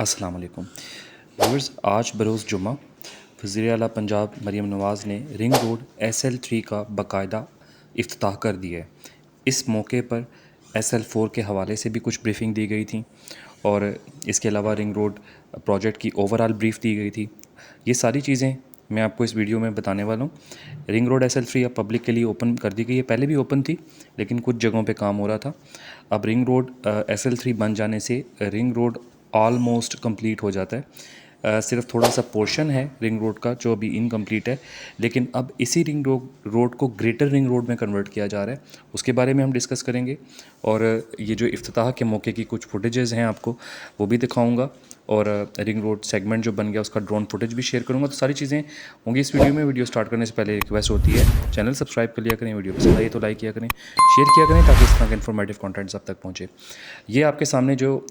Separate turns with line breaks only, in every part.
अस्सलाम वालेकुम व्यूअर्स। आज बरोज़ जुम्मा वज़ीर आला पंजाब मरीम नवाज़ ने रिंग रोड SL3 का बाकायदा इफ्तिताह कर दिया है। इस मौके पर SL4 के हवाले से भी कुछ ब्रीफिंग दी गई थी और इसके अलावा रिंग रोड प्रोजेक्ट की ओवरऑल ब्रीफ दी गई थी। ये सारी चीज़ें मैं आपको इस वीडियो में बताने वाला हूँ। रिंग रोड SL3 अब पब्लिक के लिए ओपन कर दी गई है। पहले भी ओपन थी लेकिन कुछ जगहों पे काम हो रहा था। अब रिंग रोड SL3 बन जाने से रिंग रोड ऑलमोस्ट कंप्लीट हो जाता है। सिर्फ थोड़ा सा पोर्शन है रिंग रोड का जो अभी इनकम्प्लीट है, लेकिन अब इसी रिंग रोड को ग्रेटर रिंग रोड में कन्वर्ट किया जा रहा है। उसके बारे में हम डिस्कस करेंगे और ये जो इफ्तिताह के मौके की कुछ फुटेजेस हैं आपको वो भी दिखाऊंगा और रिंग रोड सेगमेंट जो बन गया उसका ड्रोन फुटेज भी शेयर करूंगा। तो सारी चीज़ें होंगी इस वीडियो में। वीडियो स्टार्ट करने से पहले रिक्वेस्ट होती है चैनल सब्सक्राइब कर लिया करें, वीडियो पसंद आई तो लाइक किया करें, शेयर किया करें ताकि इस तरह के इन्फॉर्मेटिव कंटेंट सब तक पहुँचे। ये आपके सामने जो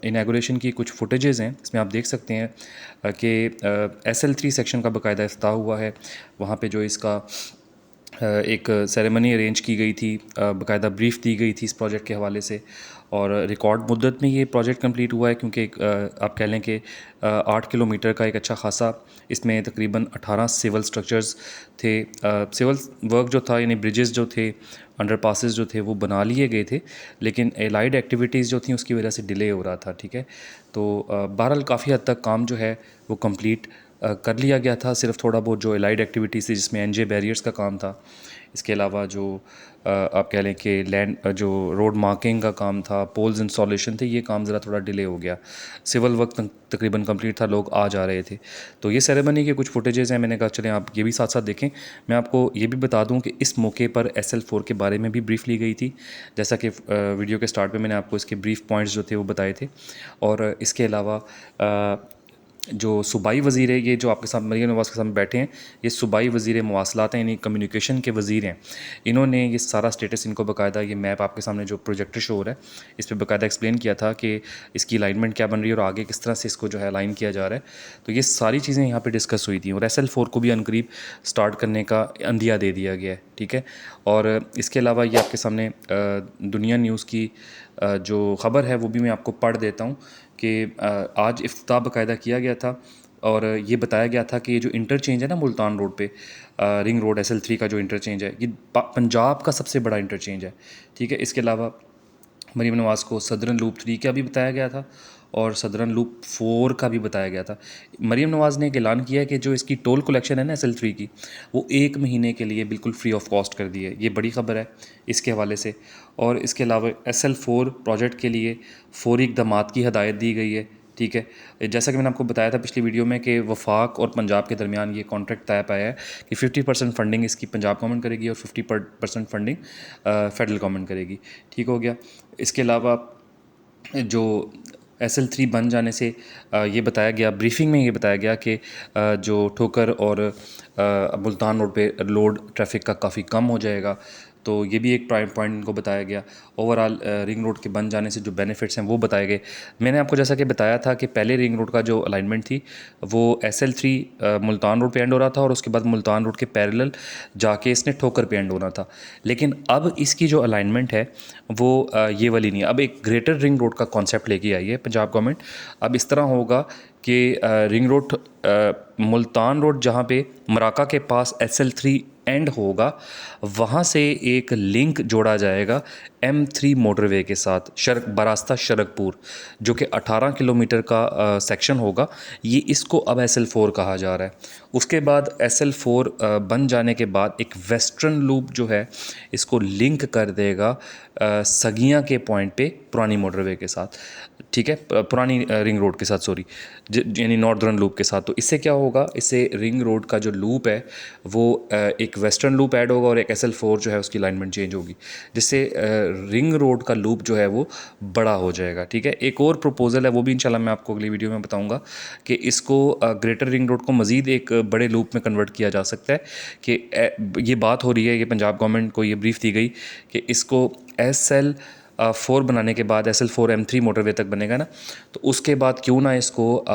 इनैगुरेशन की कुछ फुटेजेस हैं इसमें आप देख सकते हैं कि SL3 सेक्शन का बाकायदा इफ्तिताह हुआ है। वहाँ पे जो इसका एक सेरेमनी अरेंज की गई थी, बाकायदा ब्रीफ दी गई थी इस प्रोजेक्ट के हवाले से और रिकॉर्ड मुद्दत में ये प्रोजेक्ट कंप्लीट हुआ है क्योंकि आप कह लें कि 8 किलोमीटर का एक अच्छा खासा इसमें तकरीबन 18 सिविल स्ट्रक्चर्स थे। सिविल वर्क जो था यानी ब्रिजेस जो थे, अंडरपासेस जो थे वो बना लिए गए थे, लेकिन एलाइड एक्टिविटीज़ जो थी उसकी वजह से डिले हो रहा था। ठीक है, तो बहरहाल काफ़ी हद तक काम जो है वो कंप्लीट कर लिया गया था। सिर्फ थोड़ा बहुत जो एलाइड एक्टिविटीज़ थी जिसमें NJ बैरियर्स का काम था, इसके अलावा जो आप कह लें कि लैंड जो रोड मार्किंग का काम था, पोल्स इंस्टॉलेशन थे, ये काम ज़रा थोड़ा डिले हो गया। सिविल वर्क तकरीबन कंप्लीट था, लोग आ जा रहे थे। तो ये सेरेमनी के कुछ फुटेजेस हैं, मैंने कहा चलें आप ये भी साथ साथ देखें। मैं आपको ये भी बता दूं कि इस मौके पर SL4 के बारे में भी ब्रीफ ली गई थी, जैसा कि वीडियो के स्टार्ट में मैंने आपको इसके ब्रीफ पॉइंट्स जो थे वो बताए थे। और इसके अलावा जो सूबाई वज़ीर है, ये जो आपके साथ मरीम नवाज़ के सामने बैठे हैं, ये सूबाई वज़ीर मवासलात हैं यानी कम्युनिकेशन के वज़ीर हैं। इन्होंने ये सारा स्टेटस इनको बाकायदा ये मैप आपके सामने जो प्रोजेक्टर शो हो रहा है इस पर बाकायदा एक्सप्लेन किया था कि इसकी अलाइनमेंट क्या बन रही है और आगे किस तरह से इसको जो है अलाइन किया जा रहा है। तो ये सारी चीज़ें यहाँ पर डिस्कस हुई थी और SL4 को भी अनकरीब स्टार्ट करने का अंदिया दे दिया गया है। ठीक है, और इसके अलावा ये आपके सामने दुनिया न्यूज़ की जो ख़बर है वो भी मैं आपको पढ़ देता हूँ कि आज इफ्तिताह बाकायदा किया गया था और ये बताया गया था कि ये जो इंटरचेंज है ना मुल्तान रोड पे, रिंग रोड SL3 का जो इंटरचेंज है, ये पंजाब का सबसे बड़ा इंटरचेंज है। ठीक है, इसके अलावा मरीम नवाज़ को सदरन लूप 3 का भी बताया गया था और सदरन लूप 4 का भी बताया गया था। मरीम नवाज़ ने एक ऐलान किया कि जो इसकी टोल कलेक्शन है ना SL3 की, वो 1 महीने के लिए बिल्कुल फ्री ऑफ कॉस्ट कर दी है। ये बड़ी ख़बर है इसके हवाले से। और इसके अलावा SL4 प्रोजेक्ट के लिए फौरी इक़दामात की हदायत दी गई है। ठीक है, जैसा कि मैंने आपको बताया था पिछली वीडियो में कि वफाक और पंजाब के दरमियान ये कॉन्ट्रैक्ट तय पाया है कि 50% फ़ंडिंग इसकी पंजाब गवर्नमेंट करेगी और 50% फ़ंडिंग फेडरल गवर्नमेंट करेगी। ठीक हो गया। इसके अलावा जो SL3 बन जाने से ये बताया गया, ब्रीफिंग में ये बताया गया कि जो ठोकर और मुल्तान रोड पे लोड ट्रैफिक का काफ़ी कम हो जाएगा। तो ये भी एक प्राइम पॉइंट इनको बताया गया। ओवरऑल रिंग रोड के बन जाने से जो बेनिफिट्स हैं वो बताए गए। मैंने आपको जैसा कि बताया था कि पहले रिंग रोड का जो अलाइनमेंट थी वो SL3 मुल्तान रोड पे एंड हो रहा था और उसके बाद मुल्तान रोड के पैरेलल जाके इसने ठोकर पे एंड होना था। लेकिन अब इसकी जो अलाइनमेंट है वो ये वाली नहीं है। अब एक ग्रेटर रिंग रोड का कॉन्सेप्ट लेके आई है पंजाब गवर्नमेंट। अब इस तरह होगा कि रिंग रोड मुल्तान रोड जहाँ पे मराका के पास SL3 एंड होगा, वहाँ से एक लिंक जोड़ा जाएगा M3 मोटरवे के साथ बरास्ता शरकपुर, जो कि 18 किलोमीटर का सेक्शन होगा। ये इसको अब SL4 कहा जा रहा है। उसके बाद SL4 बन जाने के बाद एक वेस्टर्न लूप जो है इसको लिंक कर देगा सगियाँ के पॉइंट पे पुरानी मोटरवे के साथ। ठीक है, पुरानी रिंग रोड के साथ, सॉरी, यानी नॉर्दर्न लूप के साथ। तो इससे क्या होगा, इससे रिंग रोड का जो लूप है वो एक वेस्टर्न लूप ऐड होगा और एक SL4 जो है उसकी अलाइनमेंट चेंज होगी, जिससे रिंग रोड का लूप जो है वो बड़ा हो जाएगा। ठीक है, एक और प्रपोजल है वो भी इंशाल्लाह मैं आपको अगली वीडियो में बताऊंगा कि इसको ग्रेटर रिंग रोड को मज़ीद एक बड़े लूप में कन्वर्ट किया जा सकता है। कि ये बात हो रही है, ये पंजाब गवर्नमेंट को ये ब्रीफ दी गई कि इसको SL4 बनाने के बाद SL4 M3 मोटरवे तक बनेगा ना, तो उसके बाद क्यों ना इसको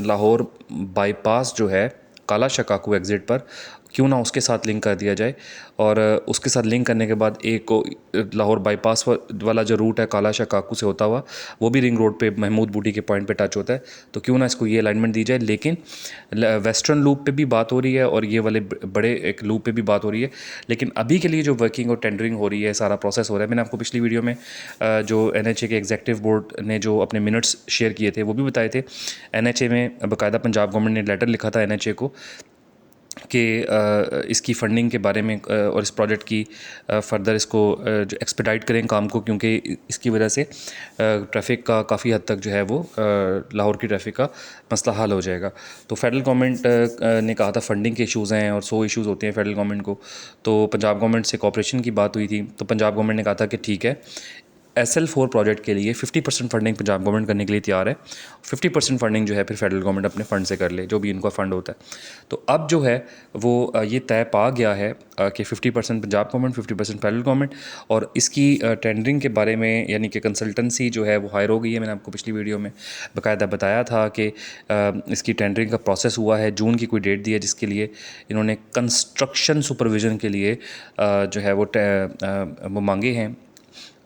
लाहौर बाईपास जो है काला शकाकू एग्ज़िट पर, क्यों ना उसके साथ लिंक कर दिया जाए। और उसके साथ लिंक करने के बाद एक को लाहौर बाईपास वाला जो रूट है काला शाह काकू से होता हुआ, वो भी रिंग रोड पे महमूद बूटी के पॉइंट पे टच होता है। तो क्यों ना इसको ये अलाइनमेंट दी जाए। लेकिन वेस्टर्न लूप पे भी बात हो रही है और ये वाले बड़े एक लूप पे भी बात हो रही है। लेकिन अभी के लिए जो वर्किंग और टेंडरिंग हो रही है, सारा प्रोसेस हो रहा है। मैंने आपको पिछली वीडियो में जो NHA के एग्जीक्यूटिव बोर्ड ने जो अपने मिनट्स शेयर किए थे वो भी बताए थे। NHA में बाकायदा पंजाब गवर्नमेंट ने लेटर लिखा था NHA को कि इसकी फ़ंडिंग के बारे में और इस प्रोजेक्ट की फ़र्दर इसको जो एक्सपेडाइट करें काम को, क्योंकि इसकी वजह से ट्रैफिक का काफ़ी हद तक जो है वो लाहौर की ट्रैफिक का मसला हल हो जाएगा। तो फेडरल गवर्नमेंट ने कहा था फ़ंडिंग के इश्यूज़ हैं और 100 इश्यूज़ होते हैं फेडरल गवर्नमेंट को। तो पंजाब गवर्नमेंट से कोऑपरेशन की बात हुई थी, तो पंजाब गवर्नमेंट ने कहा था कि ठीक है, SL4 प्रोजेक्ट के लिए 50% फंडिंग पंजाब गवर्नमेंट करने के लिए तैयार है। 50% फंडिंग जो है फिर फेडरल गवर्नमेंट अपने फ़ंड से कर ले, जो भी इनका फ़ंड होता है। तो अब जो है वो ये तय पा गया है कि 50% पंजाब गवर्नमेंट, 50% फेडरल गवर्नमेंट। और इसकी टेंडरिंग के बारे में यानी कि कंसल्टेंसी जो है वो हायर हो गई है। मैंने आपको पिछली वीडियो में बाकायदा बताया था कि इसकी टेंडरिंग का प्रोसेस हुआ है। जून की कोई डेट दी है जिसके लिए इन्होंने कंस्ट्रक्शन सुपरविज़न के लिए जो है वो मांगे हैं।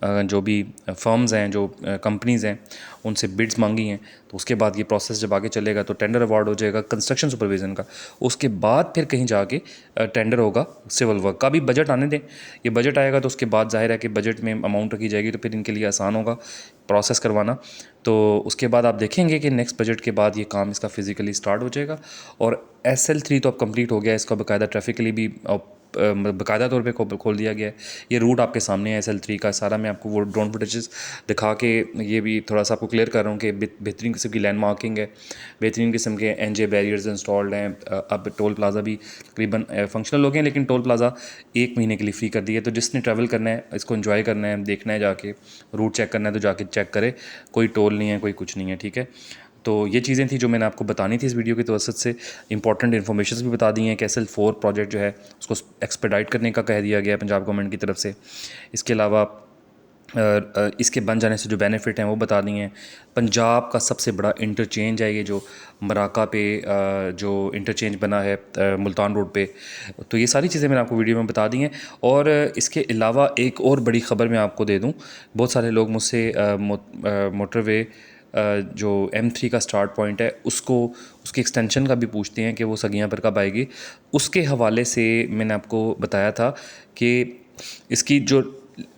जो भी फर्म्स हैं, जो कंपनीज़ हैं, उनसे बिड्स मांगी हैं। तो उसके बाद ये प्रोसेस जब आगे चलेगा तो टेंडर अवार्ड हो जाएगा कंस्ट्रक्शन सुपरविज़न का। उसके बाद फिर कहीं जाके टेंडर होगा सिविल वर्क का। भी बजट आने दें, ये बजट आएगा तो उसके बाद ज़ाहिर है कि बजट में अमाउंट रखी जाएगी, तो फिर इनके लिए आसान होगा प्रोसेस करवाना। तो उसके बाद आप देखेंगे कि नेक्स्ट बजट के बाद ये काम इसका फिज़िकली स्टार्ट हो जाएगा। और SL3 तो अब कंप्लीट हो गया, इसका बाकायदा ट्रैफिकली भी बाकायदा तौर पे खोल दिया गया है। ये रूट आपके सामने है SL3 का सारा। मैं आपको वो ड्रोन फुटेजेस दिखा के ये भी थोड़ा सा आपको क्लियर कर रहा हूँ कि बेहतरीन किस्म की लैंड मार्किंग है, बेहतरीन किस्म के NJ बैरियर्स इंस्टॉल्ड हैं। अब टोल प्लाज़ा भी तकरीबन फंक्शनल हो गए हैं, लेकिन टोल प्लाज़ा 1 महीने के लिए फ्री कर दिया है। तो जिसने ट्रैवल करना है, इसको इन्जॉय करना है, देखना है, जाके रूट चेक करना है तो जाके चेक करे। कोई टोल नहीं है, कोई कुछ नहीं है, ठीक है। तो ये चीज़ें थी जो मैंने आपको बतानी थी इस वीडियो की तवसत से। इंपॉर्टेंट इन्फॉर्मेशन भी बता दी हैं कि SL4 प्रोजेक्ट जो है उसको एक्सपेडाइट करने का कह दिया गया है पंजाब गवर्नमेंट की तरफ से। इसके अलावा इसके बन जाने से जो बेनिफिट हैं वो बता दिए हैं। पंजाब का सबसे बड़ा इंटरचेंज है ये जो मराका पे जो इंटरचेंज बना है मुल्तान रोड पे। तो ये सारी चीज़ें मैंने आपको वीडियो में बता दी हैं। और इसके अलावा एक और बड़ी ख़बर मैं आपको दे दूं। बहुत सारे लोग मुझसे मोटरवे जो M3 का स्टार्ट पॉइंट है उसको, उसकी एक्सटेंशन का भी पूछते हैं कि वो सगियां पर कब आएगी। उसके हवाले से मैंने आपको बताया था कि इसकी जो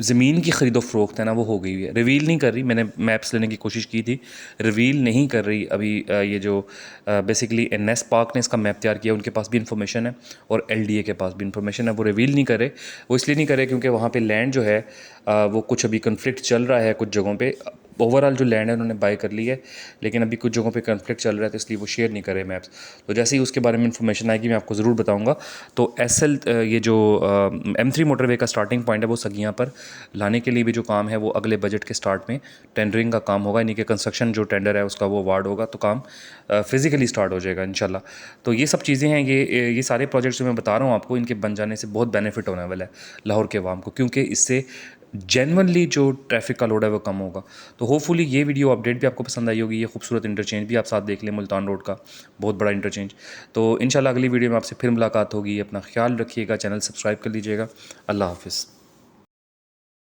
ज़मीन की ख़रीदो फ़रोख्त है ना वो हो गई है। रिवील नहीं कर रही, मैंने मैप्स लेने की कोशिश की थी, रिवील नहीं कर रही अभी। ये जो बेसिकली NS पार्क ने इसका मैप तैयार किया, उनके पास भी इन्फॉर्मेशन है और LDA के पास भी इन्फॉर्मेशन है। वो रिवील नहीं करे। वो इसलिए नहीं करे क्योंकि वहाँ पे लैंड जो है वो कुछ अभी कन्फ्लिक्ट चल रहा है कुछ जगहों पे। ओवरऑल जो लैंड है उन्होंने बाय कर ली है, लेकिन अभी कुछ जगहों पे कन्फ्लिक्ट चल रहा है, तो इसलिए वो शेयर नहीं कर रहे मैप्स। तो जैसे ही उसके बारे में इन्फॉर्मेशन आएगी मैं आपको ज़रूर बताऊंगा। तो SL ये जो M3 मोटरवे का स्टार्टिंग पॉइंट है वो सगियां पर लाने के लिए भी जो काम है वो अगले बजट के स्टार्ट में टेंडरिंग का काम होगा, यानी कि कंस्ट्रक्शन जो टेंडर है उसका वो अवार्ड होगा, तो काम फिज़िकली स्टार्ट हो जाएगा इंशाल्लाह। तो ये सब चीज़ें हैं, ये सारे प्रोजेक्ट्स जो मैं बता रहा हूँ आपको, इनके बन जाने से बहुत बेनिफिट होने वाला है लाहौर के अवाम को, क्योंकि इससे जेनवनली जो ट्रैफिक का लोड है वो कम होगा। तो होपफुली ये वीडियो अपडेट भी आपको पसंद आई होगी। ये खूबसूरत इंटरचेंज भी आप साथ देख लें, मुल्तान रोड का बहुत बड़ा इंटरचेंज। तो इंशाल्लाह अगली वीडियो में आपसे फिर मुलाकात होगी। अपना ख्याल रखिएगा, चैनल सब्सक्राइब कर लीजिएगा। अल्लाह हाफ़िज़।